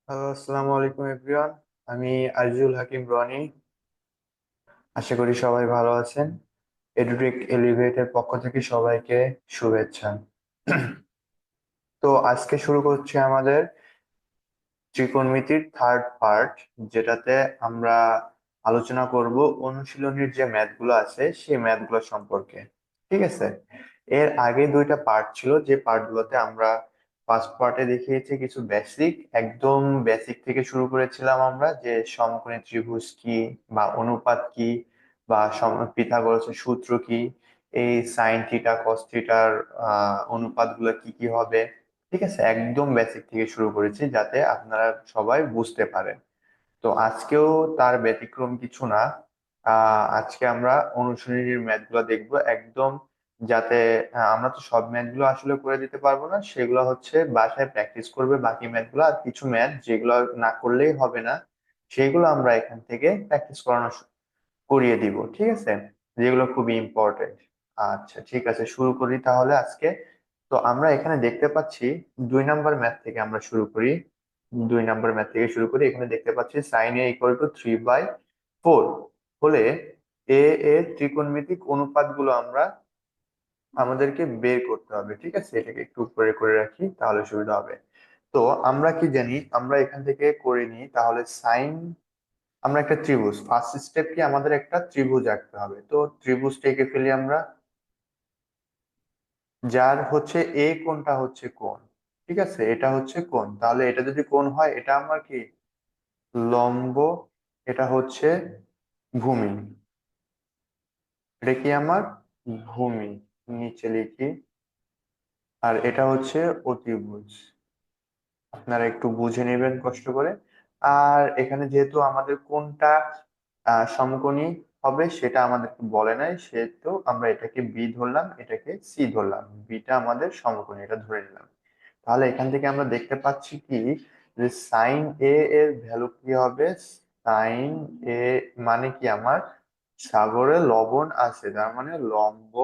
Hello, আসসালামু আলাইকুম everyone. আমি আজিজুল হাকিম রনি। আশা করি সবাই ভালো আছেন। এডুটেক এলিভেটের পক্ষ থেকে সবাইকে শুভেচ্ছা। তো আজকে শুরু করছি আমাদের ত্রিকোণমিতির থার্ড পার্ট, যেটাতে আমরা আলোচনা করব অনুশীলনীর যে ম্যাথগুলো আছে সেই ম্যাথগুলো সম্পর্কে। ঠিক আছে। এর আগে দুইটা পার্ট ছিল, যে পার্টগুলোতে আমরা ফার্স্ট পার্টে দেখিয়েছি কিছু বেসিক, একদম বেসিক থেকে শুরু করেছিলাম আমরা, যে সমকোণী ত্রিভুজ কি বা অনুপাত কি বা পিথাগোরাসের সূত্র কি, এই সাইন থিটা কস থিটার অনুপাতগুলো কি কি হবে। ঠিক আছে, একদম বেসিক থেকে শুরু করেছি যাতে আপনারা সবাই বুঝতে পারেন। তো আজকেও তার ব্যতিক্রম কিছু না। আজকে আমরা অনুশীলনীর ম্যাথ গুলো দেখবো একদম, যাতে আমরা তো সব ম্যাথ গুলো আসলে করে দিতে পারবো না, সেগুলো হচ্ছে বাসায় প্র্যাকটিস করবে বাকি ম্যাথ গুলো, আর কিছু ম্যাথ যেগুলো না করলেই হবে না সেগুলো আমরা এখান থেকে প্র্যাকটিস করিয়ে দিব। ঠিক আছে, যেগুলো খুবই ইম্পর্টেন্ট। আচ্ছা ঠিক আছে, শুরু করি তাহলে আজকে। তো আমরা এখানে দেখতে পাচ্ছি 2 নাম্বার ম্যাথ থেকে আমরা শুরু করি। 2 নাম্বার ম্যাথ থেকে শুরু করি, এখানে দেখতে পাচ্ছি সাইন এ ইকুয়াল টু 3/4 হলে এ এর ত্রিকোণমিতিক অনুপাতগুলো আমাদেরকে বের করতে হবে। ঠিক আছে, এটাকে একটু উপরে করে রাখি তাহলে সুবিধা হবে। তো আমরা কি জানি, আমরা এখান থেকে করে নিই তাহলে সাইন, আমরা একটা ত্রিভুজ, ফার্স্ট স্টেপ কি আমাদের একটা ত্রিভুজ আঁকতে হবে। তো ত্রিভুজটা এঁকে ফেলি আমরা, যার হচ্ছে এ কোণটা হচ্ছে কোণ। ঠিক আছে, এটা হচ্ছে কোণ, তাহলে এটা যদি কোণ হয় এটা আমার কি লম্ব, এটা হচ্ছে ভূমি, এটা কি আমার ভূমি, নিচে লিখি। আর এটা হচ্ছে অতিভুজ, আপনারা একটু বুঝে নেবেন কষ্ট করে। আর এখানে যেহেতু আমাদের কোনটা সমকোণী হবে সেটা আমাদেরকে বলে নাই, সেহেতু আমরা এটাকে বি ধরলাম, এটাকে সি ধরলাম, বিটা আমাদের সমকোণী এটা ধরে নিলাম। তাহলে এখান থেকে আমরা দেখতে পাচ্ছি কি, যে সাইন এ এর ভ্যালু কি হবে। সাইন এ মানে কি আমার সাগরে লবণ আছে, তার মানে লম্ব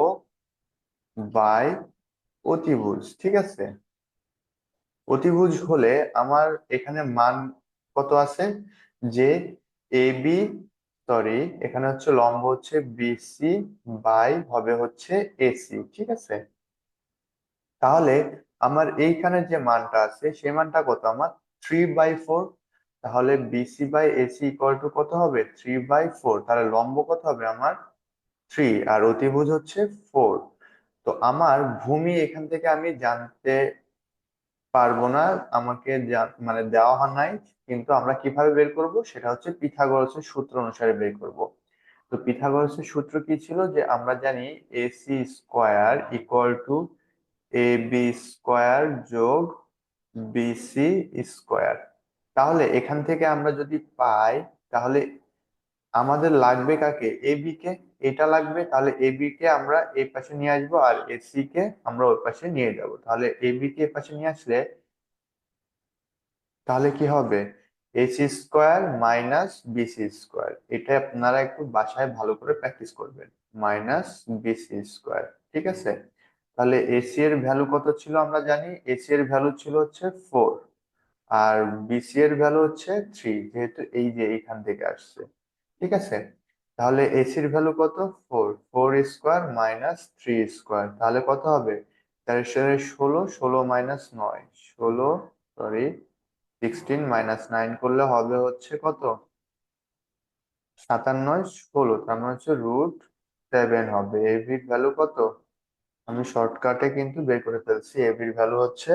বাই অতিভুজ। ঠিক আছে, অতিভুজ হলে আমার এখানে মান কত আছে, যে এ বি, সরি এখানে হচ্ছে লম্ব হচ্ছে বিসি বাই হবে হচ্ছে এসি। ঠিক আছে, তাহলে আমার এইখানে যে মানটা আছে সেই মানটা কত আমার 3/4। তাহলে BC by AC equal to কত হবে 3/4, তাহলে লম্ব কত হবে আমার 3 আর অতিভুজ হচ্ছে 4। তো আমার ভূমি এখান থেকে আমি জানতে পারবো না, আমাকে মানে দেওয়া হয় নাই, কিন্তু আমরা কিভাবে বের করব সেটা হচ্ছে পিথাগোরাসের সূত্র অনুসারে বের করব। তো পিথাগোরাসের সূত্র কি ছিল, যে আমরা জানি AC square equal to A B square যোগ বিসি স্কোয়ার। তাহলে এখান থেকে আমরা যদি পাই, তাহলে আমাদের লাগবে কাকে, এ বি কে, এটা লাগবে, তাহলে এ বি কে আমরা এই পাশে নিয়ে আসবো আর এসি কে আমরা ওই পাশে নিয়ে যাব। তাহলে এ বি কে এই পাশে নিয়ে আসলে তাহলে কি হবে, AC square minus BC square. এটা আপনারা একটু বাসায় ভালো করে প্র্যাকটিস করবেন, মাইনাস বিসি স্কোয়ার। ঠিক আছে, তাহলে এসি এর ভ্যালু কত ছিল আমরা জানি, এসি এর ভ্যালু ছিল হচ্ছে 4 আর বিসি এর ভ্যালু হচ্ছে 3, যেহেতু এই যে এইখান থেকে আসছে। ঠিক আছে, তাহলে এসির ভ্যালু কত 4, 4 স্কোয়ার মাইনাস 3 স্কোয়ার, তাহলে কত হবে 4 16, 16 মাইনাস 9, 16, সরি 16 - 9 করলে হবে হচ্ছে কত 57, 16, তার মানে হচ্ছে √7 হবে। এভির ভ্যালু কত, আমি শর্টকাটে কিন্তু বের করে ফেলছি, এভির ভ্যালু হচ্ছে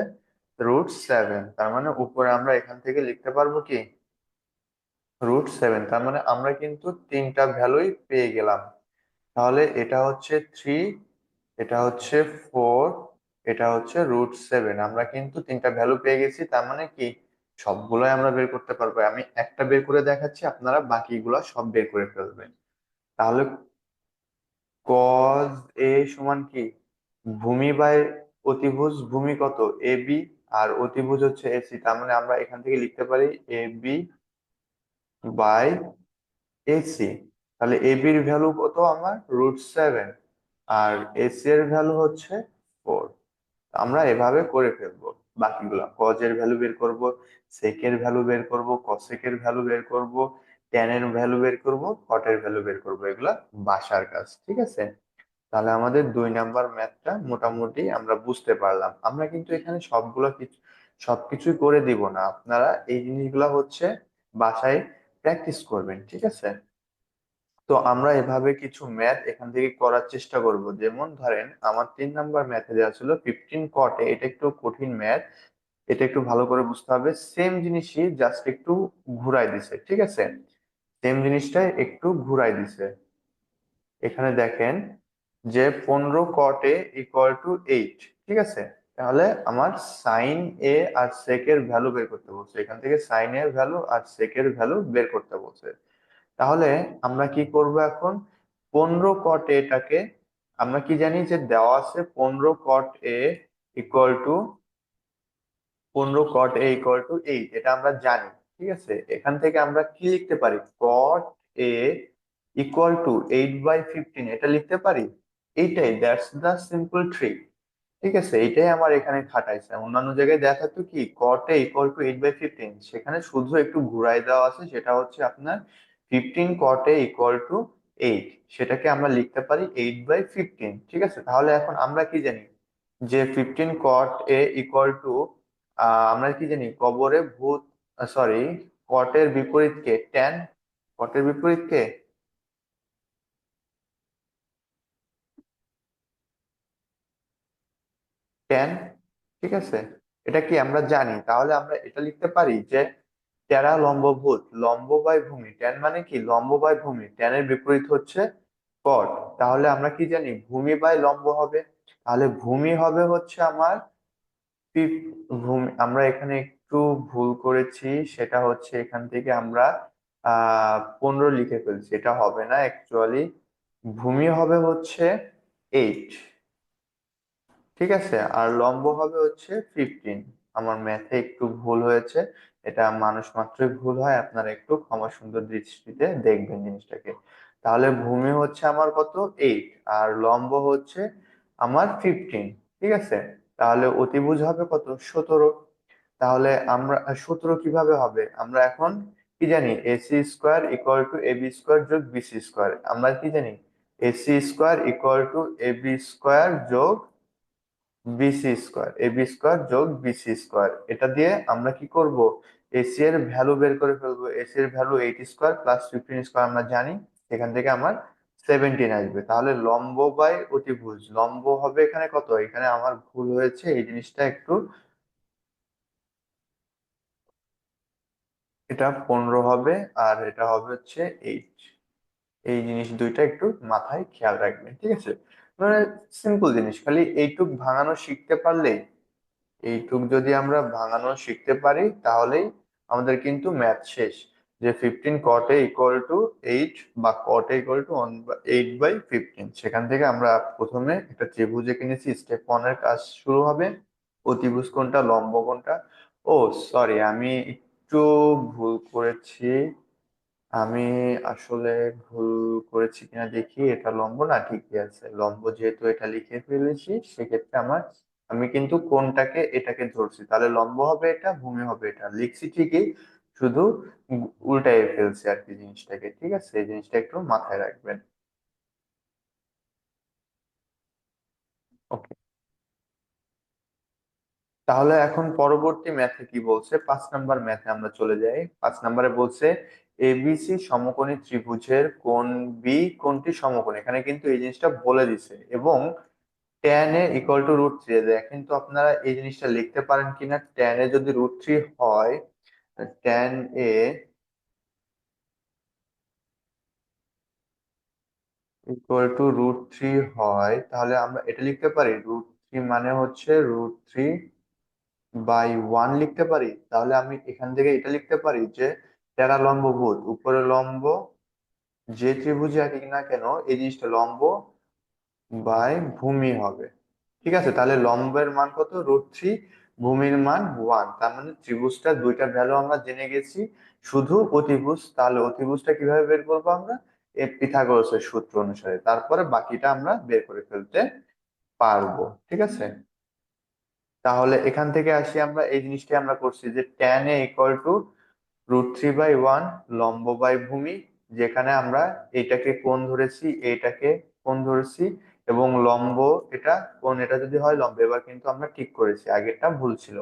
√7। তার মানে উপরে আমরা এখান থেকে লিখতে পারবো কি √7, তার মানে আমরা কিন্তু তিনটা ভ্যালুই পেয়ে গেলাম। তাহলে এটা হচ্ছে 3, এটা হচ্ছে 4, এটা হচ্ছে √7, আমরা কিন্তু তিনটা ভ্যালু পেয়ে গেছি। তার মানে কি সবগুলোই আমরা বের করতে পারবো, আমি একটা বের করে দেখাচ্ছি, আপনারা বাকিগুলো সব বের করে ফেলবেন। তাহলে কজ এ সমান কি ভূমি বাই অতিভুজ, ভূমি কত এ বি আর অতিভুজ হচ্ছে এসি, তার মানে আমরা এখান থেকে লিখতে পারি এ বি বাই এসি। তাহলে এ বির ভ্যালু কত আমার √7 আর এসি এর ভ্যালু হচ্ছে 4। আমরা এভাবে করে ফেলবো। বাকিগুলা কজের ভ্যালু বের করব, সেকের ভ্যালু বের করব, কসেকের ভ্যালু বের করব, ট্যানের ভ্যালু বের করব, কটের ভ্যালু বের করব, এগুলা বাসার কাজ। ঠিক আছে, তাহলে আমাদের 2 নাম্বার ম্যাথটা মোটামুটি আমরা বুঝতে পারলাম। আমরা কিন্তু এখানে সবকিছুই করে দিব না, আপনারা এই জিনিসগুলা হচ্ছে বাসায় প্র্যাকটিস করবেন। ঠিক আছে, তো আমরা এভাবে কিছু ম্যাথ এখান থেকে করার চেষ্টা করব। যেমন ধরেন আমার 3 নাম্বার ম্যাথে দেওয়া ছিল 15 কটে, এটা একটু কঠিন ম্যাথ, এটা একটু ভালো করে বুঝতে হবে। সেম জিনিসই জাস্ট একটু ঘুরাই দিছে। ঠিক আছে, সেম জিনিসটাই একটু ঘুরাই দিছে। এখানে দেখেন যে 15 কট A = 8। ঠিক আছে, তাহলে আমার সাইন এ আর সেকের ভ্যালু বের করতে বলছে, এখান থেকে সাইন এর ভ্যালু আর সেকের ভ্যালু বের করতে বলছে। তাহলে আমরা কি করব এখন, 15 কট এটাকে আমরা কি জানি যে দেওয়া আছে 15 কট A = 8, এটা আমরা জানি। ঠিক আছে, এখান থেকে আমরা কি লিখতে পারি, Cot A = 8/15, এটা লিখতে পারি। এইটাই, দ্যাটস দা সিম্পল ট্রিক। ঠিক আছে, এটাই আমার এখানে খাটাইছে। অন্যান্য জায়গায় দেখা থাকতো কি Cot A = 8/15, সেখানে শুধু একটু ঘুরাই দেওয়া আছে, সেটা হচ্ছে আপনার 15 Cot A = 8, সেটাকে আমরা লিখতে পারি 8/15। ঠিক আছে, তাহলে এখন আমরা কি জানি যে 15 Cot A = আমরা কি জানি কবরে ভূত, সরি, কটের বিপরীত কে, ট্যান। কটের বিপরীত কে, ট্যান। ঠিক আছে, এটা কি আমরা জানি, তাহলে আমরা এটা লিখতে পারি যে টেরা লম্ব ভূত, লম্ব বাই ভূমি, ট্যান মানে কি লম্ব বাই ভূমি, ট্যানের বিপরীত হচ্ছে কট। তাহলে আমরা কি জানি ভূমি বাই লম্ব হবে, তাহলে ভূমি হবে হচ্ছে আমার ভূমি, আমরা এখানে একটু ভুল করেছি, সেটা হচ্ছে এখান থেকে আমরা 15 লিখে ফেলছি, এটা হবে না অ্যাকচুয়ালি। ভূমি হবে হচ্ছে 8। ঠিক আছে, আর লম্ব হবে হচ্ছে 15। আমার ম্যাথে একটু ভুল হয়েছে, এটা মানুষ মাত্রই ভুল হয়, আপনারা একটু ক্ষমা সুন্দর দৃষ্টিতে দেখবেন জিনিসটাকে। তাহলে ভূমি হচ্ছে আমার কত, 8, আর লম্ব হচ্ছে আমার 15। ঠিক আছে, তাহলে অতিভুজ হবে কত, 17। তাহলে আমরা 17 কিভাবে হবে, আমরা এখন কি জানি AC² = AB² + BC², আমরা কি জানি AC² = AB² + BC², এটা দিয়ে আমরা কি করব, এসি এর ভ্যালু বের করে ফেলবো। এসি এর ভ্যালু 8² + 15² আমরা জানি, এখান থেকে আমার 17 আসবে। তাহলে লম্ব বাই অতিভুজ, লম্ব হবে এখানে কত, এখানে আমার ভুল হয়েছে, এই জিনিসটা একটু, এটা 15 হবে, আর এটা হবে হচ্ছে 8। এই জিনিস দুইটা একটু মাথায় খেয়াল রাখবেন। ঠিক আছে, মানে সিম্পল জিনিস, খালি এইটুক ভাঙানো শিখতে পারলেই, এইটুক যদি আমরা ভাঙানো শিখতে পারি তাহলেই আমাদের কিন্তু ম্যাথ শেষ। যে 15 Cot A = 8 বা Cot A = 8/15, সেখান থেকে আমরা প্রথমে একটা ত্রিভুজ এঁকে নিয়েছি, স্টেপ 1 এর কাজ শুরু হবে। অতিভুজ কোনটা, লম্ব কোনটা। ও সরি, আমি একটু ভুল করেছি। আমি আসলে ভুল করেছি কিনা দেখি, এটা লম্ব না, ঠিকই আছে লম্ব, যেহেতু এটা লিখে ফেলেছি সেক্ষেত্রে আমি কিন্তু কোনটাকে এটাকে ধরছি, তাহলে লম্ব হবে এটা, ভূমি হবে এটা, লিখছি ঠিকই, শুধু উল্টাই ফেলছি আর কি জিনিসটাকে। ঠিক আছে, এই জিনিসটা একটু মাথায় রাখবেন। ওকে, তাহলে এখন পরবর্তী ম্যাথে কি বলছে, 5 নাম্বার ম্যাথে আমরা চলে যাই। 5 নাম্বারে বলছে এবিসি সমকোণী ত্রিভুজের কোণ বি কোণটি সমকোণী, এখানে কিন্তু এই জিনিসটা বলে দিছে, এবং tan A = √3। দেখেন তো আপনারা এই জিনিসটা লিখতে পারেন কিনা, tan A যদি √3 হয়, tan A = √3 হয়, তাহলে আমরা এটা লিখতে পারি, √3 মানে হচ্ছে √3/1 লিখতে পারি। তাহলে আমি এখান থেকে এটা লিখতে পারি যে টেরা লম্ব ভূত, উপরে লম্ব, যে ত্রিভুজে আঁকি না কেন এই জিনিসটা লম্ব বাই ভূমি হবে। ঠিক আছে, তাহলে লম্বের মান কত, √3, ভূমির মান 1, তার মানে ত্রিভুজটা দুইটা ভ্যালু আমরা জেনে গেছি। শুধু অতিভুজ, তাহলে অতিভুজটা কিভাবে বের করবো আমরা, পিথাগোরাসের সূত্র অনুসারে, তারপরে বাকিটা আমরা বের করে ফেলতে পারবো। ঠিক আছে, তাহলে এখান থেকে আসি, আমরা এই জিনিসটা আমরা করছি যে tan a ইকুয়াল টু √3/1 লম্ব বাই ভূমি, যেখানে আমরা এটাকে কোণ ধরেছি, এটাকে কোণ ধরেছি, এবং লম্ব এটা কোণ, এটা যদি হয় লম্ব। এবার কিন্তু আমরা ঠিক করেছি, আগেরটা ভুল ছিল।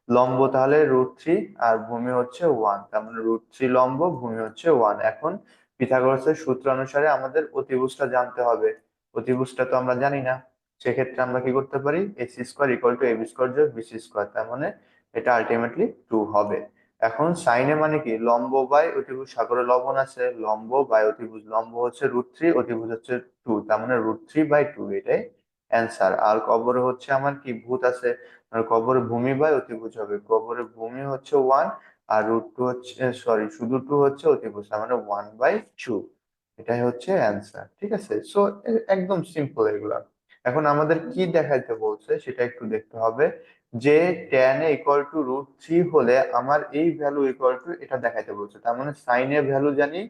লম্ব তাহলে √3 আর ভূমি হচ্ছে 1, তার মানে √3 লম্ব, ভূমি হচ্ছে 1। এখন পিথাগোরাসের সূত্র অনুসারে আমাদের অতিভুজটা জানতে হবে। অতিভুজটা তো আমরা জানি না, সেক্ষেত্রে আমরা কি করতে পারি, AC² ইকুয়াল টু AB² যোগ BC², তার মানে এটা আলটিমেটলি 2 হবে। এখন সাইনে মানে কি, লম্ব বাই অতিভুজ, সাগরে লবণ আছে, লম্ব বাই অতিভুজ, লম্ব হচ্ছে √3, অতিভুজ হচ্ছে 2, তার মানে √3/2, এটাই অ্যান্সার। আর কবরে হচ্ছে আমার কি, ভূত আছে, আর কবরে ভূমি বাই অতিভুজ হবে, কবরে ভূমি হচ্ছে 1, আর √2 হচ্ছে, সরি, শুধু 2 হচ্ছে অতিভুজ, তার মানে 1/2। এটাই হচ্ছে অ্যান্সার। ঠিক আছে, সো একদম সিম্পল এগুলা। এখন আমাদের কি দেখাইতে বলছে সেটা একটু দেখতে হবে, যে tan a ইকুয়াল টু √3 হলে আমার এই ভ্যালু ইকুয়াল টু এটা দেখাইতে বলছে, তার মানে সাইন এর ভ্যালু জানি,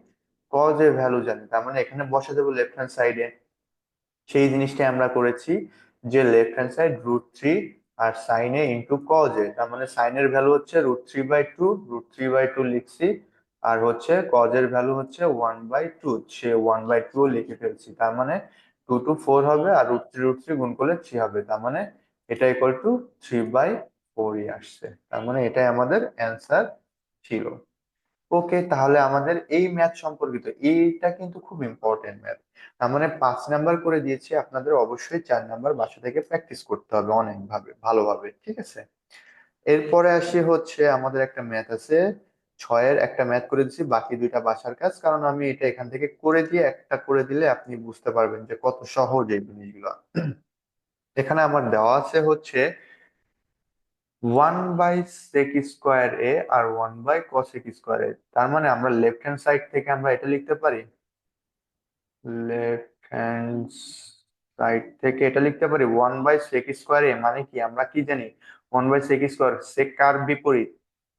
কজ এর ভ্যালু জানি, তার মানে এখানে বসে দেবো লেফট হ্যান্ড সাইডে। সেই জিনিসটাই আমরা করেছি, যে লেফট হ্যান্ড সাইড √3 আর sine A into cos A, তার মানে সাইন এর ভ্যালু হচ্ছে √3/2, √3/2 লিখছি, আর হচ্ছে কজ এর ভ্যালু হচ্ছে 1/2, সে 1/2 লিখে ফেলছি, তার মানে 2 to 4 হবে, আর √3 গুণ করলে 3 হবে, তার মানে এটা ইকুয়াল টু 3/4ই আসছে, তার মানে এটাই আমাদের অ্যান্সার ছিল। ওকে, তাহলে আমাদের এই ম্যাথ সম্পর্কিত, এইটা কিন্তু খুব ইম্পর্টেন্ট ম্যাথ। তার মানে 5 নাম্বার করে দিয়েছি, আপনাদের অবশ্যই 4 নাম্বার বাসা থেকে প্র্যাকটিস করতে হবে অনেক ভাবে, ভালোভাবে। ঠিক আছে, এরপরে আসি হচ্ছে আমাদের একটা ম্যাথ আছে, 6-এর একটা ম্যাথ করে দিচ্ছি, বাকি দুইটা বাসার কাজ, কারণ আমি এটা এখান থেকে করে দিয়ে একটা করে দিলে আপনি বুঝতে পারবেন যে কত সহজ এই জিনিসগুলো। এখানে আমার দেওয়া আছে হচ্ছে 1/sec² আর 1/cosec², তার মানে আমরা লেফট হ্যান্ড সাইড থেকে আমরা এটা লিখতে পারি, লেফট হ্যান্ড সাইড থেকে এটা লিখতে পারি 1/sec², মানে কি, আমরা কি জানি, 1/sec², সেক কার বিপরীত,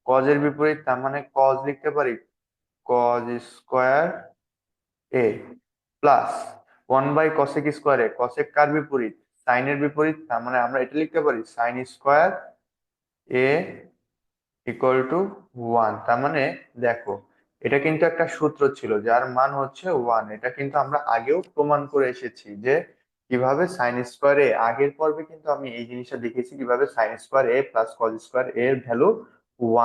কজ এর বিপরীত, তার মানে কজ লিখতে পারি cos², প্লাস 1/cosec², কসেক কার বিপরীত, সাইন এর বিপরীত, তার মানে আমরা এটা লিখতে পারি sin², ইকুয়াল টু 1, তার মানে দেখো, এটা কিন্তু একটা সূত্র ছিল যার মান হচ্ছে 1, এটা কিন্তু আমরা আগেও প্রমাণ করে এসেছি যে কিভাবে sin², আগের পর্বে কিন্তু আমি এই জিনিসটা দেখেছি, কিভাবে sin² প্লাস cos² এর ভ্যালু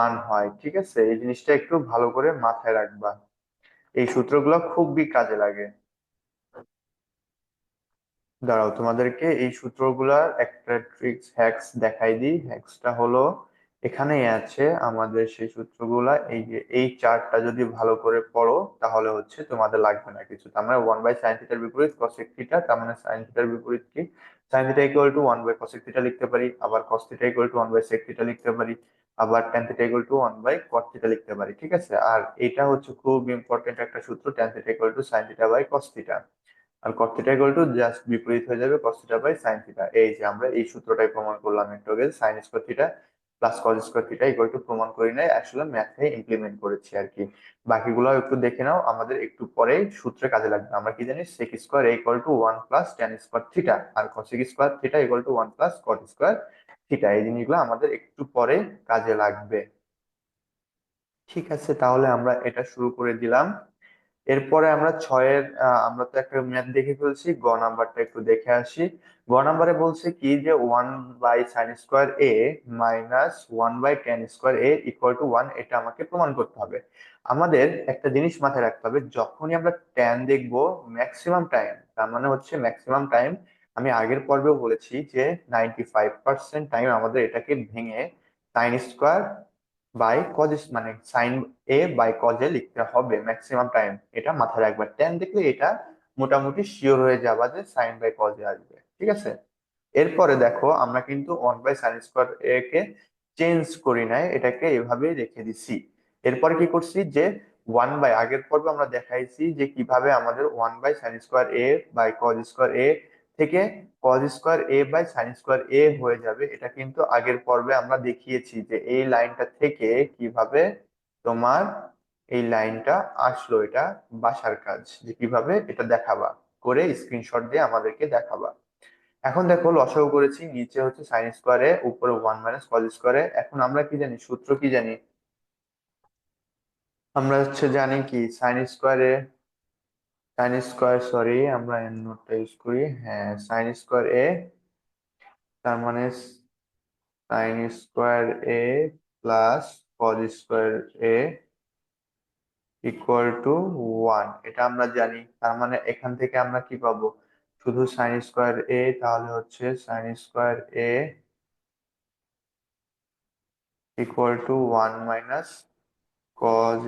1 হয়। ঠিক আছে, এই জিনিসটা একটু ভালো করে মাথায় রাখবা, এই সূত্রগুলো খুবই কাজে লাগে। দাঁড়াও, তোমাদেরকে এই সূত্রগুলার একটা ট্রিক্স হ্যাক্স দেখাই দিই। হ্যাক্সটা হলো, এখানেই আছে আমাদের সেই সূত্রগুলা, এই যে এই চার্টটা যদি ভালো করে পড়ো তাহলে হচ্ছে তোমাদের লাগবে না কিছু। তার মানে 1/sin θ বিপরীত cosec θ, তার মানে sin θ বিপরীত কি, sin θ ইকুয়াল টু 1/cosec θ লিখতে পারি, আবার cos θ ইকুয়াল টু 1/sec θ লিখতে পারি, আবার tan θ ইকুয়াল টু 1/cot θ লিখতে পারি। ঠিক আছে, আর এটা হচ্ছে খুব ইম্পর্টেন্ট একটা সূত্র, tan θ equal to sin θ/cos θ, আর cos theta equal to just বিপরীত হয়ে যাবে cos theta by sin theta. এই যে আমরা এই সূত্রটাই প্রমাণ করলাম একটু আগে, sin² theta plus cos² theta equal two প্রমাণ করি নাই, আসলে ম্যাথে ইমপ্লিমেন্ট করেছি আর কি। বাকিগুলো একটু দেখে নাও, আমাদের একটু পরে সূত্রে কাজে লাগবে। আমরা কি জানি, sec² equal to 1 plus tan² theta, আর cosec² theta equal to 1 plus cot² theta, এই জিনিসগুলো আমাদের একটু পরে কাজে লাগবে। ঠিক আছে, তাহলে আমরা এটা শুরু করে দিলাম। এরপরে আমরা 6-এর, আমরা তো একটা ম্যাথ দেখে ফেলছি, গ নাম্বারটা একটু দেখে আসি। গ নাম্বারে বলছে কি, যে 1/sin²a minus 1/tan²a equal to 1, এটা আমাকে প্রমাণ করতে হবে। আমাদের একটা জিনিস মাথায় রাখতে হবে, যখনই আমরা ট্যান দেখবো ম্যাক্সিমাম টাইম, তার মানে হচ্ছে ম্যাক্সিমাম টাইম, আমি আগের পর্বেও বলেছি যে 95% টাইম আমাদের এটাকে ভেঙে sin² বাই কজ, মানে sine A by cos A লিখতে হবে ম্যাক্সিমাম টাইম, এটা মাথায় রাখবে। ট্যান দেখলে এটা মোটামুটি শিওর হয়ে যাবা যে সাইন বাই কজ এ আসবে। ঠিক আছে, এরপরে দেখো, আমরা কিন্তু 1/sin² কে চেঞ্জ করি নাই, এটাকে এভাবেই রেখে দিছি। এরপরে কি করছি, যে 1/, আগের পর্বে আমরা দেখাইছি যে কিভাবে আমাদের 1/sin²a বাই cos²a থেকে cos²a বাই sin²a হয়ে যাবে, এটা কিন্তু আগের পর্বে আমরা দেখিয়েছি যে এই লাইনটা থেকে কিভাবে তোমার এই লাইনটা আসলো, এটা বাসার কাজ, যে কিভাবে এটা দেখাবা, করে স্ক্রিনশট দিয়ে আমাদেরকে দেখাবা। এখন দেখো লসাগু করেছি, নিচে হচ্ছে সাইন স্কোয়ারে, উপরে 1 - কজ স্কোয়ারে। এখন আমরা কি জানি, সূত্র কি জানি? আমরা হচ্ছে জানি কি সাইন স্কোয়ার, সরি আমরা এর নোটটা ইউজ করি, হ্যাঁ sin² তার মানে sin² প্লাস cos² = 1, এটা আমরা জানি। তার মানে এখান থেকে আমরা কি পাবো, শুধু sin², তাহলে হচ্ছে sin²= 1 - cos²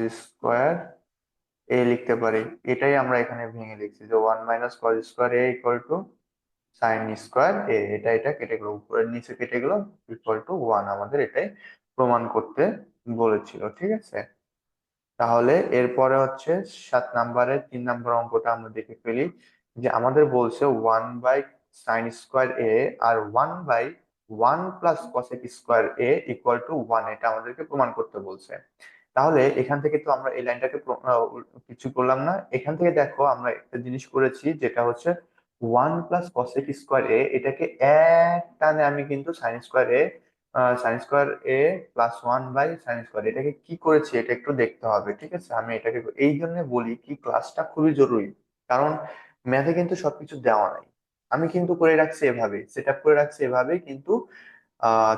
লিখতে পারি। এটাই আমরা এখানে ভেঙে লিখছি যে 1 - cos², এটা এটা কেটে গেল, উপরের নিচে কেটে গেল, = 1, আমাদের এটাই প্রমাণ করতে বলেছিল, ঠিক আছে। তাহলে এরপরে হচ্ছে 7 নম্বরের 3 নম্বর অঙ্কটা আমরা দেখে ফেলি, যে আমাদের বলছে 1/sin², আর 1/1 + cos², এটা আমাদেরকে প্রমাণ করতে বলছে। তাহলে এখান থেকে তো আমরা এই লাইনটাকে কিছু করলাম না। এখান থেকে দেখো আমরা একটা জিনিস করেছি, যেটা হচ্ছে 1 + cos², এটাকে এক টানে আমি কিন্তু sin², +1/sin², এটাকে কি করেছি এটা একটু দেখতে হবে, ঠিক আছে। আমি এটাকে এই জন্য বলি কি, ক্লাসটা খুবই জরুরি, কারণ ম্যাথে কিন্তু সবকিছু দেওয়া নাই। আমি কিন্তু করে রাখছি এভাবে, সেট আপ করে রাখছি এভাবে, কিন্তু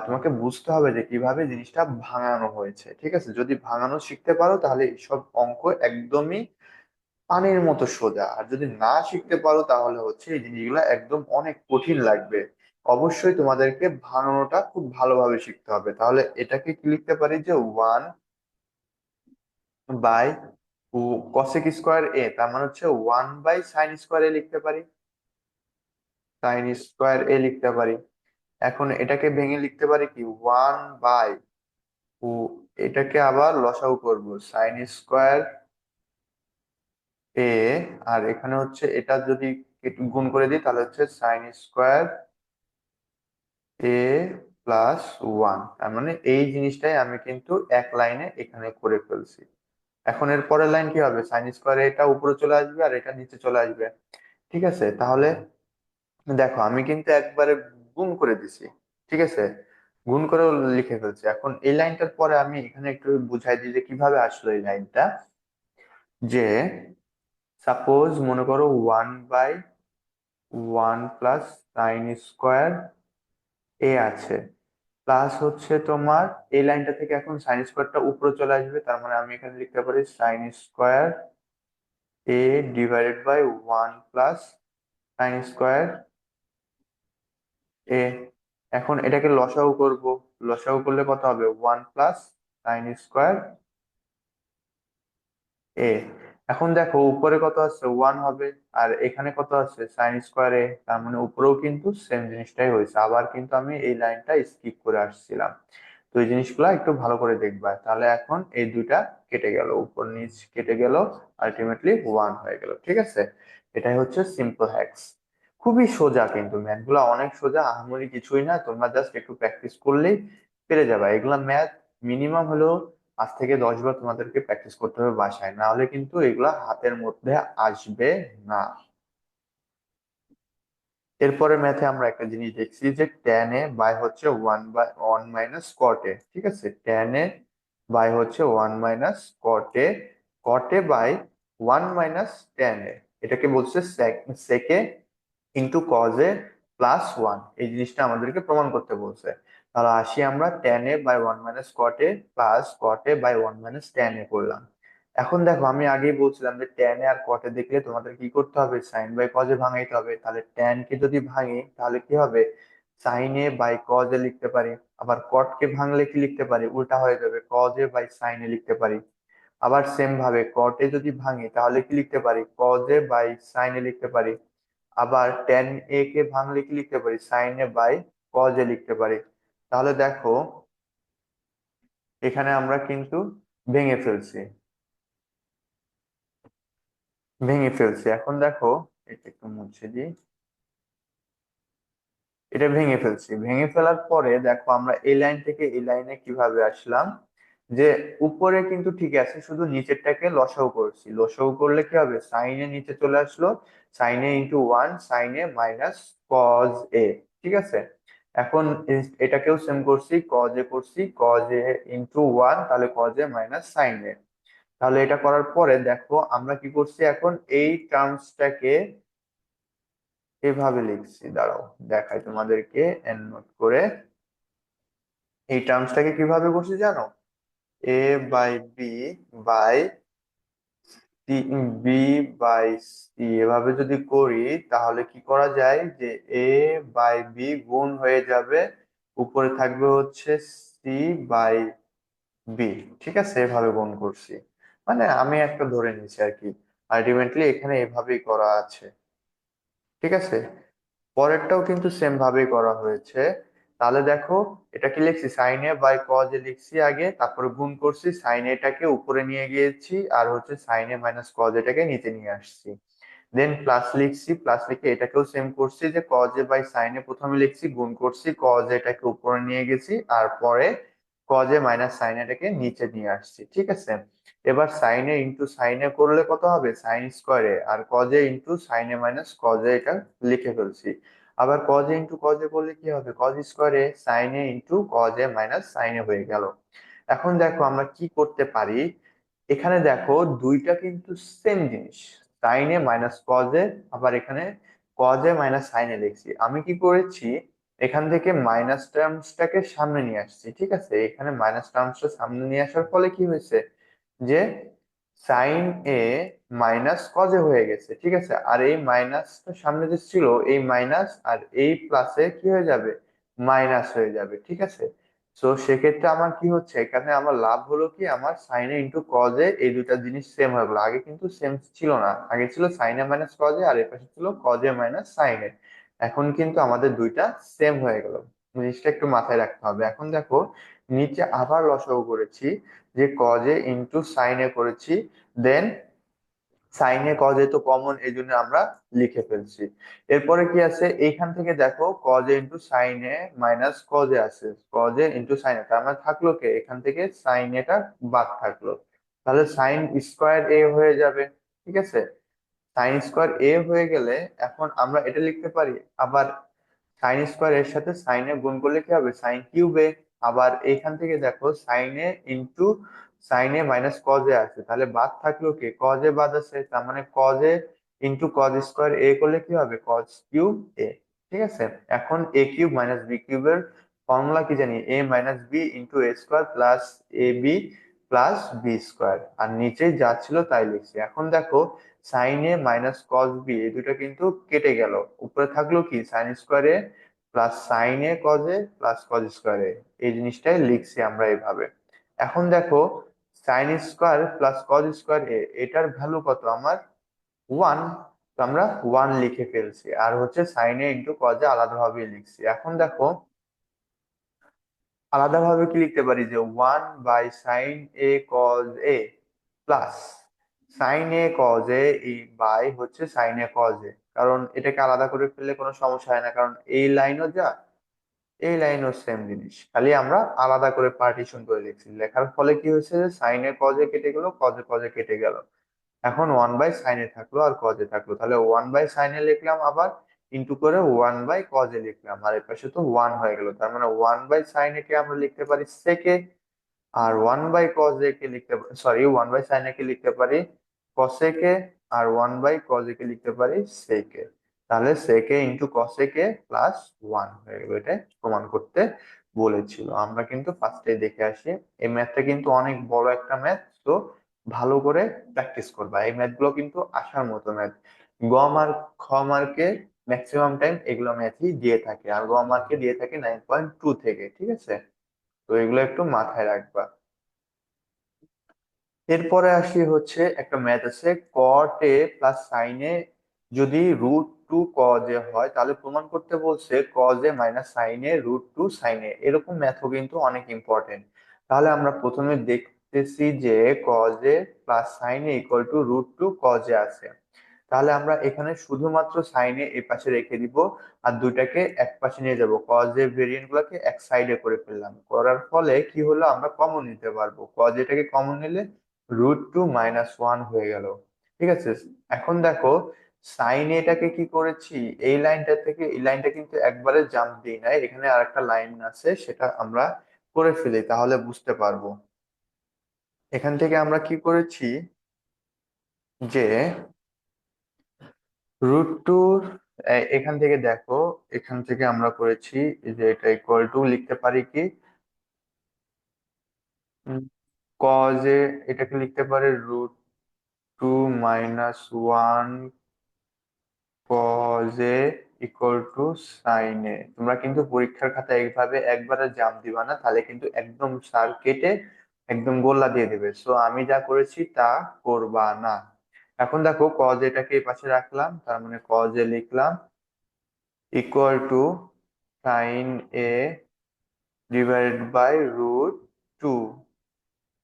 তোমাকে বুঝতে হবে যে কিভাবে জিনিসটা ভাঙানো হয়েছে, ঠিক আছে। যদি ভাঙানো শিখতে পারো তাহলে এইসব অঙ্ক একদমই পানির মতো সোজা, আর যদি না শিখতে পারো তাহলে হচ্ছে এই জিনিসগুলো একদম অনেক কঠিন লাগবে। অবশ্যই তোমাদেরকে ভাঙানোটা খুব ভালোভাবে শিখতে হবে। তাহলে এটাকে কি লিখতে পারি, যে 1/cosec², তার মানে হচ্ছে 1/sin², লিখতে পারি, লিখতে পারি। এখন এটাকে ভেঙে লিখতে পারি কি, 1 বাই, ও এটাকে আবার লসাগু করব, sin², আর এখানে হচ্ছে এটা যদি একটু গুণ করে দিই তাহলে হচ্ছে sin², তার মানে এই জিনিসটাই আমি কিন্তু এক লাইনে এখানে করে ফেলছি। এখন এর পরের লাইন কি হবে, sin², এটা উপরে চলে আসবে আর এটা নিচে চলে আসবে, ঠিক আছে। তাহলে দেখো আমি কিন্তু একবারে গুণ করে দিছি, ঠিক আছে, গুণ করে লিখে ফেলছি। এখন এই লাইনটার পরে আমি এখানে একটু বুঝাই দিই যে কিভাবে আসলো এই লাইনটা, যে সাপোজ মনে করো 1/1 + sin², আছে, প্লাস হচ্ছে তোমার এই লাইনটা থেকে এখন sin²টা উপরে চলে আসবে, তার মানে আমি এখানে লিখতে পারি sin², / sin², এখন এটাকে লসাগু করব, লসাগু করলে কত হবে, 1 + sin², এখন দেখো উপরে কত আছে, 1 হবে, আর এখানে কত আছে, sin², তার মানে উপরেও কিন্তু সেম জিনিসটাই হয়েছে। আবার কিন্তু আমি এই লাইনটা স্কিপ করে আসছিলাম। তো এই জিনিসগুলো একটু ভালো করে দেখবা, তাহলে এখন এই দুইটা কেটে গেল, উপর নিচ কেটে গেল, আলটিমেটলি 1 হয়ে গেল, ঠিক আছে। এটাই হচ্ছে সিম্পল হ্যাক্স। খুবই সোজা, কিন্তু ম্যাথ গুলা অনেক সোজা, আহামরি কিছুই না, তোমরা জাস্ট একটু প্র্যাকটিস করলেই পেরে যাবে এগুলা ম্যাথ। মিনিমাম হলো 5 থেকে 10 বার তোমাদেরকে প্র্যাকটিস করতে হবে বাসায়, না হলে কিন্তু এগুলা হাতের মধ্যে আসবে না। এরপরে ম্যাথে আমরা একটা জিনিস দেখছি, যে tan a/হচ্ছে 1/1 - cot a, ঠিক আছে। tan a/হচ্ছে 1 - cot a, cot a/1 - tan a, এটাকে বলছে sec a × cos a + 1, এই জিনিসটা আমাদেরকে প্রমাণ করতে বলছে। তাহলে আসি আমরা tan a/1 - cot a + cot a/1 - tan a করলাম। এখন দেখো আমি আগেই বলছিলাম যে tan এ আর cot এ দেখলে তোমাদের কি করতে হবে, sin/cos এ ভাঙাইতে হবে। তাহলে tan কে যদি ভাঙি তাহলে কি হবে, sin a/cos এ লিখতে পারি। আবার cot কে ভাঙলে কি লিখতে পারি, উল্টা হয়ে যাবে, cos a/sin এ লিখতে পারি। আবার সেম ভাবে cot এ যদি ভাঙি তাহলে কি লিখতে পারি, cos a/sin এ লিখতে পারি। আবার tan a কে ভাঙলে কি লিখতে পারি, sin a/cos এ লিখতে পারি। তাহলে দেখো এখানে আমরা কিন্তু ভেঙে ফেলছি, এখন দেখো এটা একটু মুছে দিই, এটা ভেঙে ফেলছি। ভেঙে ফেলার পরে দেখো আমরা এই লাইন থেকে এই লাইনে কিভাবে আসলাম, যে উপরে কিন্তু ঠিক আছে, শুধু নিচেরটাকে লসাগু করছি, লসাগু করলে কি হবে, সাইনে নিচে চলে আসলো, sine A into one, sine A minus cos A, ঠিক আছে। এখন এটাকেও সেম করছি, কজ এ করছি, কজ এ ইন্টু ওয়ান, তাহলে cos A minus sine A. তাহলে এটা করার পরে দেখো আমরা কি করছি, এখন এই টার্মসটাকে এভাবে লিখছি, দাঁড়াও দেখাই তোমাদেরকে এন্ড নোট করে। এই টার্মসটাকে কিভাবে করছি জানো, A by B by B by C, এভাবে যদি করি তাহলে কি করা যায় যে এ বাই বি গুণ হয়ে যাবে, উপরে থাকবে হচ্ছে সি বাই বি, ঠিক আছে, এভাবে গুণ করছি, মানে আমি একটা ধরে নিয়েছি আর কি, আলটিমেটলি এখানে এভাবেই করা আছে, ঠিক আছে। পরেরটাও কিন্তু সেম ভাবেই করা হয়েছে। তাহলে দেখো, এটা কি লিখছি, sine A by cos A লিখছি আগে, তারপরে গুণ করছি, সাইন এটাকে উপরে নিয়ে গিয়েছি, আর হচ্ছে সাইন এ মাইনাস কজ এটাকে নিচে নিয়ে আসছি, দেন প্লাস লিখছি, প্লাস লিখে এটাকেও সেম করছি, যে কজ এ বাই সাইন এ প্রথমে লিখছি, গুণ করছি, কজ এটাকে উপরে নিয়ে গেছি, আর পরে কজ এ মাইনাস সাইন এটাকে নিচে নিয়ে আসছি, ঠিক আছে। এবার sine A into sine A করলে কত হবে, সাইন স্কোয়ার এ, আর cos A into sine A minus cos A, এটা লিখে ফেলছি। আবার cos A into cos A করলে কি হবে, cos square A sine A into cos A minus sine A হয়ে গেল। এখন দেখো আমরা কি করতে পারি, এখানে দেখো দুইটা কিন্তু সেম জিনিস, sine A minus cos A, আবার এখানে cos A minus sine A লিখছি, আমি কি করেছি, এখান থেকে মাইনাস টার্মসটাকে সামনে নিয়ে আসছি, ঠিক আছে। এখানে মাইনাস টার্মসটা সামনে নিয়ে আসার ফলে কি হয়েছে, যে sine A minus cos A হয়ে গেছে, ঠিক আছে। আর এই মাইনাসটা সামনে যে ছিল, এই মাইনাস আর এই প্লাসে কি হয়ে যাবে, মাইনাস হয়ে যাবে, ঠিক আছে। তো সেক্ষেত্রে আমার কি হচ্ছে, এখানে আমার লাভ হলো কি, আমার সাইনে ইন্টু কজে এই দুটা জিনিস সেম হয়ে গেলো, আগে কিন্তু সেম ছিল না, আগে ছিল সাইনে মাইনাস কজে, আর এর পাশে ছিল কজে মাইনাস সাইনে। এখন কিন্তু আমাদের দুইটা সেম হয়ে গেল, জিনিসটা একটু মাথায় রাখতে হবে। এখন দেখো, নিচে আবার লসাগু করেছি, যে কজে ইন্টু সাইনে করেছি, দেন সাইনে কজে তো কমন, এই জন্য আমরা লিখে ফেলছি। এরপরে কি আছে, এইখান থেকে দেখো কজে ইন্টু সাইনে মাইনাস কজে আছে, কজে ইন্টু সাইনে, তার মানে থাকলো কে, এখান থেকে সাইনেটা বাদ থাকলো, তাহলে সাইন স্কোয়ার এ হয়ে যাবে, ঠিক আছে। সাইন স্কোয়ার এ হয়ে গেলে এখন আমরা এটা লিখতে পারি, আবার সাইন স্কোয়ার এর সাথে সাইনে গুণ করলে কি হবে, সাইন কিউবে। আবার এইখান থেকে দেখো সাইনে ইন্টু সাইনে মাইনাস কজে আছে, তাহলে বাদ থাকলো কি, কজে বাদ আছে, তার মানে কজে ইন্টু কজ স্কোয়ার এ করলে কি হবে, কজ কিউব এ, ঠিক আছে। এখন এ কিউব মাইনাস বি কিউবের ফর্মুলা কি জানি, এ minus B into A square plus A B plus B square, আর নিচে যা ছিল তাই লিখছি। এখন দেখো, sign A minus cause B এই দুটো কিন্তু কেটে গেল, উপরে থাকলো কি, sine square A plus sine A cos A plus cos square A, এই জিনিসটাই লিখছি আমরা এইভাবে। এখন দেখো, sine square plus cos square A, এটার ভ্যালু কত আমার, ওয়ান, তো আমরা ওয়ান লিখে ফেলছি, আর হচ্ছে sine A into cos A আলাদাভাবে লিখছি। এখন দেখো, আলাদাভাবে কি লিখতে পারি, যে one by sine A cos A plus sine A cos A by হচ্ছে সাইন এ কজ এ, কারণ এটাকে আলাদা করে ফেললে কোনো সমস্যা হয় না, কারণ এই লাইনও যা এই লাইনও সেম জিনিস, খালি আমরা আলাদা করে পার্টিশন করে লিখছি, লেখার ফলে কি হয়েছে, যে সাইন এ কজ এ কেটে গেল, কজ এ কেটে গেল, এখন ওয়ান বাই সাইন এ থাকলো আর কজ এ থাকলো, তাহলে ওয়ান বাই সাইন এ লিখলাম, আবার ইন্টু করে ওয়ান বাই কজ এ লিখলাম, আর এর পাশে তো ওয়ান হয়ে গেল, তার মানে ওয়ান বাই সাইন এ কে আমরা লিখতে পারি সেকে, আর ওয়ান বাই কজ এ কে লিখতে পারি, সরি, ওয়ান বাই সাইন এ কে লিখতে পারি কসেকে, আর ওয়ান বাই কজ এ কে লিখতে পারি সেকে। তাহলে সেকে ইন্টু কসেকে প্লাস ওয়ান হয়ে গেল, এটা প্রমাণ করতে বলেছিল, আমরা কিন্তু ফার্স্টে দেখে আসি। এই ম্যাথটা কিন্তু অনেক বড় একটা ম্যাথ, তো ভালো করে প্র্যাকটিস করবা, এই ম্যাথ গুলো কিন্তু আসার মতো ম্যাথ। গ মার্ক, খ মার্কে ম্যাক্সিমাম টাইম এগুলো ম্যাথই দিয়ে থাকে, আর গ মার্কে দিয়ে থাকে 9.2 থেকে, ঠিক আছে। তো এগুলো একটু মাথায় রাখবা। এরপরে আসি হচ্ছে একটা ম্যাথ আছে, কট এ প্লাস সাইন এ যদি রুট টু কজ এ হয়, তাহলে প্রমাণ করতে বলছে cos A minus sine A root two sine A, এরকম ম্যাথও কিন্তু অনেক ইম্পর্টেন্ট। তাহলে আমরা প্রথমে দেখতেছি যে cos A plus sine A equal to root two cos A আছে, তাহলে আমরা এখানে শুধুমাত্র সাইনে এই পাশে রেখে দিব, আর দুইটাকে এক পাশে নিয়ে যাব, কজ এর ভেরিয়েন্ট গুলোকে এক সাইডে করে ফেললাম। করার ফলে কি হলো, আমরা কমন নিতে পারবো, কজ এটাকে কমন নিলে √2 - 1 হয়ে গেল। ঠিক আছে। এখন দেখো, সাইন এটাকে কি করেছি, এই লাইনটা থেকে এই লাইনটা কিন্তু একবারে জাম্প দিই নাই, এখানে আরেকটা লাইন আছে, সেটা আমরা করে ফেলি, তাহলে বুঝতে পারবো। এখান থেকে আমরা কি করেছি, যে √2, এখান থেকে দেখো, এখান থেকে আমরা করেছি যে এটা ইকুয়াল টু লিখতে পারি কি, কজ এ এটাকে লিখতে পারি √2 - 1 cos A equal to sine A. তোমরা কিন্তু পরীক্ষার খাতায় এইভাবে একবারে জাম দিবা না, তাহলে কিন্তু একদম সার কেটে একদম গোল্লা দিয়ে দেবে। সো আমি যা করেছি তা করবা না। এখন দেখো, কজ এটাকে এই পাশে রাখলাম, তার মানে কজ এ লিখলাম equal to sine A divided by √2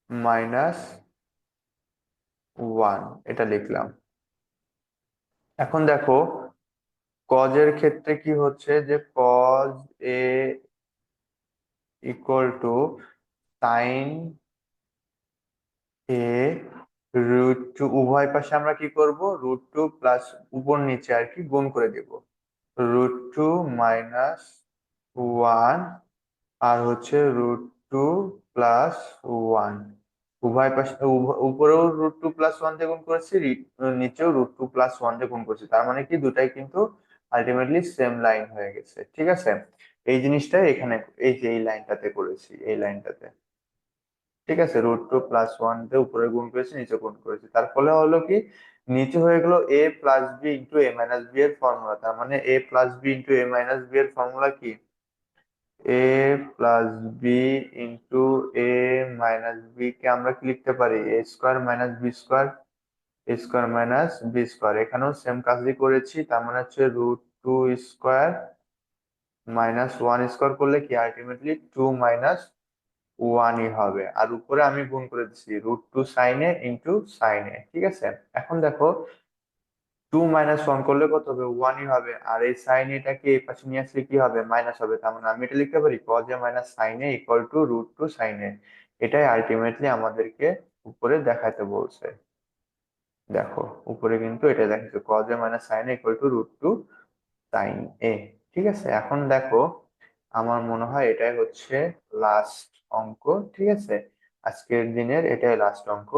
- 1, এটা লিখলাম। এখন দেখো, কজের ক্ষেত্রে কি হচ্ছে, যে cos A equal to sine A √2, উভয় পাশে আমরা কি করব, √2 প্লাস উপর নিচে আর কি গুণ করে দেব, √2 - 1, আর হচ্ছে √2 + 1। উভয় পাশে উপরেও √2 + 1 দিয়ে গুণ করেছি, নিচেও √2 + 1 দিয়ে গুণ করেছি, তার মানে কি দুটাই কিন্তু আলটিমেটলি সেম লাইন হয়ে গেছে। ঠিক আছে। এই জিনিসটাই এখানে, এই যে এই লাইনটাতে করেছি, এই লাইনটাতে। ঠিক আছে, √2 + 1 দিয়ে উপরে গুণ করেছি, নিচে গুণ করেছি, তার ফলে হলো কি, নিচে হয়ে গেল a + b * a - b এর ফর্মুলা। তার মানে a + b * a - b এর ফর্মুলা কি, a + b * a - b কে আমরা কি লিখতে পারি, a² - b², এখানেও সেম কাজই করেছি, তার মানে হচ্ছে √2² - 1² করলে কি আলটিমেটলি 2 - 1ই হবে, আর উপরে আমি গুণ করে দিচ্ছি √2 sine A into sine A. ঠিক আছে। এখন দেখো, 2 - 1 করলে কত হবে, 1ই হবে, আর এই সাইন এটাকে এই পাশে নিয়ে আসলে কি হবে, মাইনাস হবে, তার মানে আমি এটা লিখতে পারি cos A minus sine A equal to √2 sine A. এটাই আলটিমেটলি আমাদেরকে উপরে দেখাতে বলছে। দেখো, উপরে কিন্তু এটা দেখাচ্ছে cos A minus sine A equal to √2 sine A. ঠিক আছে। এখন দেখো, আমার মনে হয় এটাই হচ্ছে লাস্ট অঙ্ক। ঠিক আছে, আজকের দিনের এটাই লাস্ট অঙ্ক।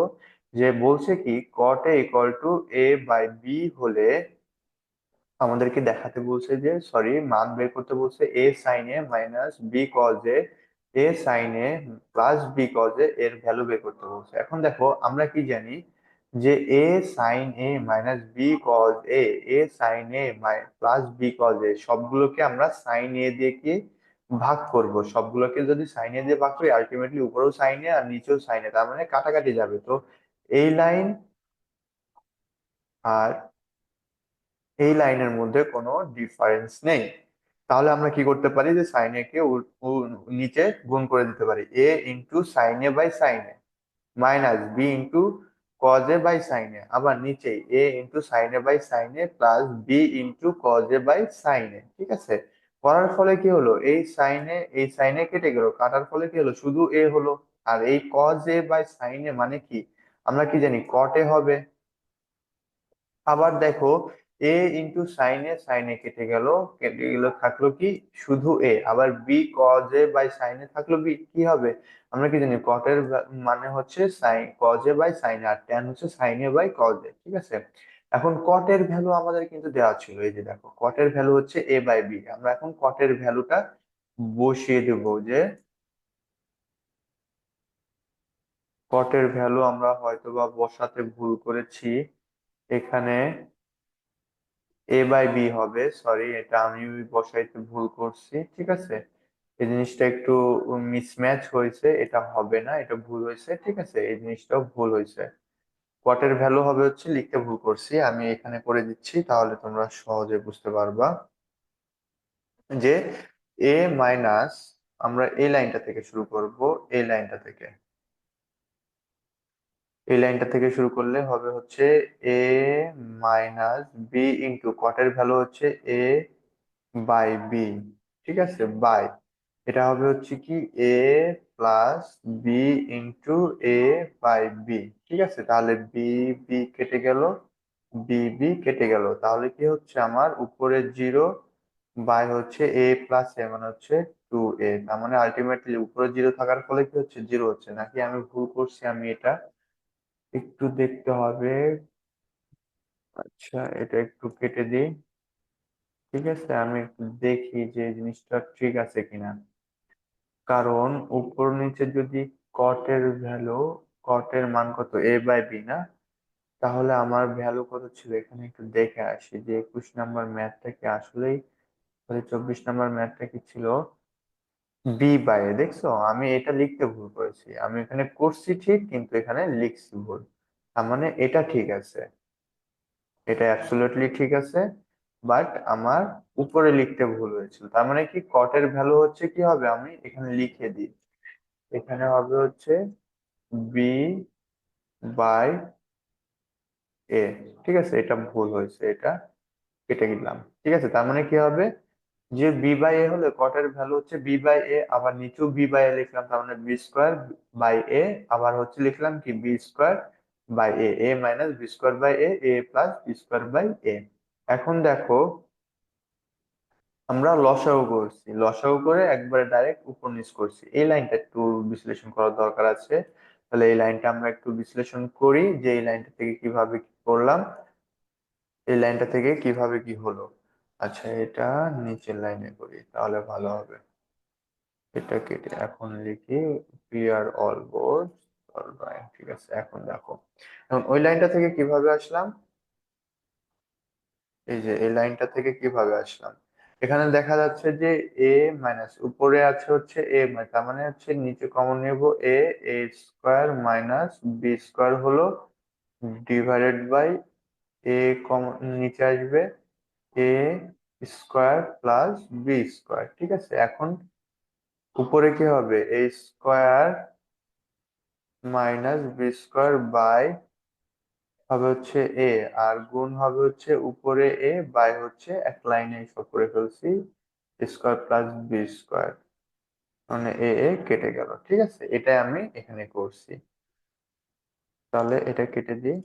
যে বলছে কি, কট এ ইকুয়াল টু a/b হলে আমাদেরকে দেখাতে বলছে, যে সরি, মান বের করতে বলছে a sine A minus b cos A, a sine A plus b cos A, এর ভ্যালু বের করতে বলছে। এখন দেখো, আমরা কি জানি, যে a sine A minus b cos A, a sine A plus b cos A, সবগুলোকে আমরা সাইন এ দিয়ে কি ভাগ করব, সবগুলোকে যদি সাইন এ দিয়ে ভাগ করি আলটিমেটলি উপরেও সাইন এ আর নিচেও সাইন এ, তার মানে কাটাকাটি যাবে। তো এই লাইন আর এই লাইনের মধ্যে কোনো ডিফারেন্স নেই। তাহলে আমরা কি করতে পারি, যে সাইন এ কে নিচে গুণ করে দিতে পারি, a into sine A by sine A minus B into cos A by sine A, আবার নিচে a into sine A by sine A plus B into cos A by sine A. ঠিক আছে। করার ফলে কি হলো, এই সাইন এ কেটে গেল, কাটার ফলে কি হলো, শুধু a হলো। আর এই কজ এ বাই সাইন এ মানে কি, আমরা কি জানি, কট এ হবে। আবার দেখো, এ ইন্টু সাইন এ কেটে গেল থাকলো কি, শুধু এ। আবার B cos A by sine A থাকলো বি, কি হবে, আমরা কি জানি, কটের মানে হচ্ছে sine cos A by sine A, আর ট্যান হচ্ছে sine A by cos A. ঠিক আছে। এখন কটের ভ্যালু আমাদের কিন্তু দেওয়া ছিল, এই যে দেখো, কটের ভ্যালু হচ্ছে a/b। আমরা এখন কটের ভ্যালুটা বসিয়ে দেবো, যে কটের ভ্যালু আমরা হয়তোবা বসাতে ভুল করেছি, এখানে a/b হবে, সরি, এটা আমি বসাইতে ভুল করছি। ঠিক আছে, এই জিনিসটা একটু মিসম্যাচ হয়েছে, এটা হবে না, এটা ভুল হয়েছে। ঠিক আছে, এই জিনিসটাও ভুল হয়েছে। কটের ভ্যালু হবে হচ্ছে, লিখতে ভুল করছি, আমি এখানে করে দিচ্ছি, তাহলে তোমরা সহজে বুঝতে পারবা, যে a মাইনাস, আমরা এই লাইনটা থেকে শুরু করব, এই লাইনটা থেকে, এই লাইনটা থেকে শুরু করলে হবে হচ্ছে এ মাইনাস বি ইন্টু কটের ভ্যালু হচ্ছে এ বাই বি, ঠিক আছে, বাই এটা হবে হচ্ছে কি A plus B into A by B, ঠিক আছে। তাহলে বি বি কেটে গেল, বি বি কেটে গেল, তাহলে কি হচ্ছে আমার উপরে জিরো বাই হচ্ছে এ প্লাস এ মানে হচ্ছে টু এ, তার মানে আলটিমেটলি উপরে জিরো থাকার ফলে কি হচ্ছে জিরো হচ্ছে, নাকি আমি ভুল করছি, আমি এটা একটু দেখতে হবে। আচ্ছা এটা একটু কেটে দিই, ঠিক আছে, আমি একটু দেখি যে জিনিসটা ঠিক আছে কিনা। কারণ উপর নিচে যদি কটের ভ্যালু, কটের মান কত এ বাই বি না, তাহলে আমার ভ্যালু কত ছিল এখানে একটু দেখে আসি যে 21 নম্বর ম্যাথটা কি আসলেই, 24 নম্বর ম্যাথটা কি ছিল, বি বাই এ, দেখছো আমি এটা লিখতে ভুল করেছি, আমি এখানে করছি ঠিক কিন্তু এখানে লিখছি ভুল, তার মানে এটা ঠিক আছে, এটা অ্যাবসলিউটলি ঠিক আছে, বাট আমার উপরে লিখতে ভুল হয়েছিল, তার মানে কি কটের ভ্যালু হচ্ছে কি হবে, আমি এখানে লিখে দিই, এখানে হবে হচ্ছে বি বাই এ, ঠিক আছে, এটা ভুল হয়েছে, এটা কেটে দিলাম, ঠিক আছে, তার মানে কি হবে যে বি বাই এ হলে কটের ভ্যালু হচ্ছে বি বাই এ, আবার নিচেও বি বাই এ লিখলাম, তার মানে বি স্কোয়ার বাই এ, আবার হচ্ছে লিখলাম কি B square by A, A minus B square by A, A plus B square by A. এখন দেখো আমরা লসাগু করছি, লসাগু করে একবারে ডাইরেক্ট উপর নিচ করছি, এই লাইনটা একটু বিশ্লেষণ করার দরকার আছে, তাহলে এই লাইনটা আমরা একটু বিশ্লেষণ করি যে এই লাইনটা থেকে কিভাবে কি করলাম, এই লাইনটা থেকে কিভাবে কি হলো। আচ্ছা এটা নিচের লাইনে করি তাহলে ভালো হবে, এটা কেটে এখন লিখি ক্লিয়ার অল বোর্ড, ঠিক আছে। এখন দেখো, এখন ওই লাইনটা থেকে কিভাবে আসলাম, এই যে এই লাইনটা থেকে কিভাবে আসলাম, এখানে দেখা যাচ্ছে যে এ মাইনাস উপরে আছে হচ্ছে এ, তার মানে হচ্ছে নিচে কমন নেব A, A square minus B square হলো ডিভাইডেড বাই এ, কমন নিচে আসবে A square plus B square, ঠিক আছে। এখন উপরে কি হবে A square minus B square by হবে হচ্ছে এ, আর গুণ হবে হচ্ছে উপরে এ বাই হচ্ছে এক লাইনে সব করে ফেলছি স্কোয়ার প্লাস বি স্কোয়ার, মানে এ এ কেটে গেল, ঠিক আছে, এটাই আমি এখানে করছি, তাহলে এটা কেটে দিই,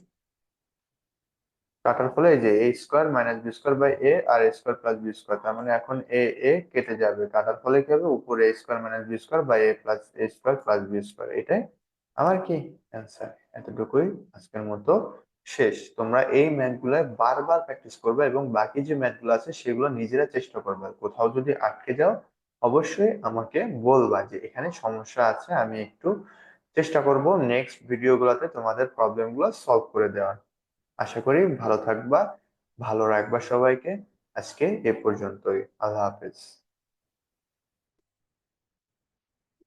কাটার ফলে এই যে A square minus B square by A আর A square plus B square, তার মানে এখন এ এ কেটে যাবে, কাটার ফলে কি হবে উপরে A square minus B square by A plus A square plus B square, এটাই আমার কি অ্যান্সার। এতটুকুই আজকের মতো শেষ। তোমরা এই ম্যাথ গুলো বারবার প্র্যাকটিস করবে এবং বাকি যে ম্যাথ গুলো আছে সেগুলো নিজেরা চেষ্টা করবে, আর কোথাও যদি আটকে যাও অবশ্যই আমাকে বলবা যে এখানে সমস্যা আছে, আমি একটু চেষ্টা করব নেক্সট ভিডিও গুলোতে তোমাদের প্রবলেম গুলো সলভ করে দেওয়ার। আশা করি ভালো থাকবা, ভালো রাখবা সবাইকে। আজকে এ পর্যন্তই, আল্লাহ হাফেজ।